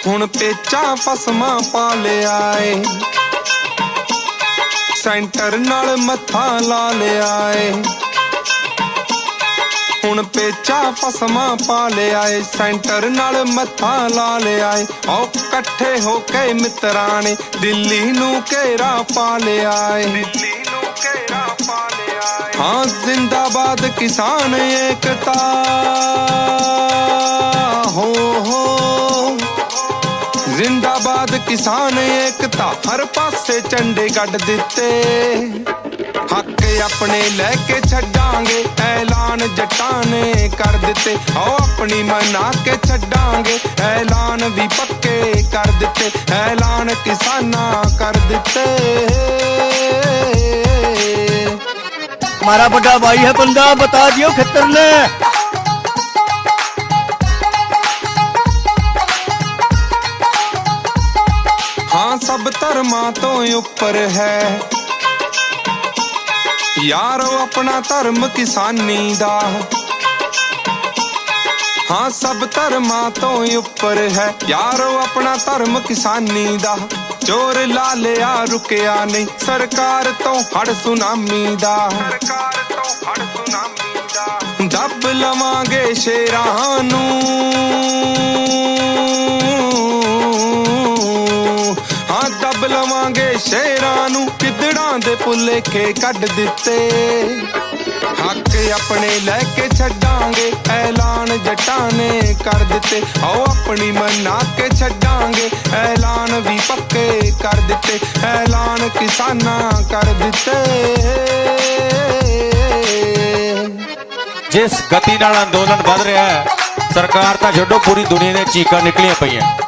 हुण पेचा फसमा पा लिया ए, सेंटर नाल मत्था ला लिया ए। हुण पेचा फसमा पा लिया ए, सेंटर नाल मत्था ला लिया ए। ओ कट्ठे होके मित्रां ने दिल्ली नू घेरा पा लिया ए। हाँ जिंदाबाद किसान एकता हो जिंदाबाद किसान एकता, हर पासे झंडे गढ़ दिते। हक अपने लैके छड्डांगे, ऐलान जट्टां ने कर दिते। आओ अपनी मना के छड्डांगे, ऐलान भी पक्के कर दिते। ऐलान किसाना कर दिते। हमारा बड़ा भाई है बंदा, बता दियो खतर ने। हाँ सब धर्मां तो ऊपर है यारो अपना धर्म किसानी दा। हाँ सब धर्मां तो ऊपर है यारो अपना धर्म किसानी दा। चोर ला लिया रुकिया नहीं सरकार तो हड़ सुनामी दा। दब लवांगे शेरां नू, हाँ दब लवांगे शेरां नू, किदड़ां दे भुलेखे कढ दिते। हक अपने लैके छड्डांगे, ऐलान जट्टां ने कर दिते। आओ अपनी मना के छड्डांगे, ऐलान भी पक्के कर दिते। ऐलान किसाना कर दिते। जिस गति नाल अंदोलन वध रहा है, सरकार तां छड्डो पूरी दुनिया दी चीकां निकलियां पईयां।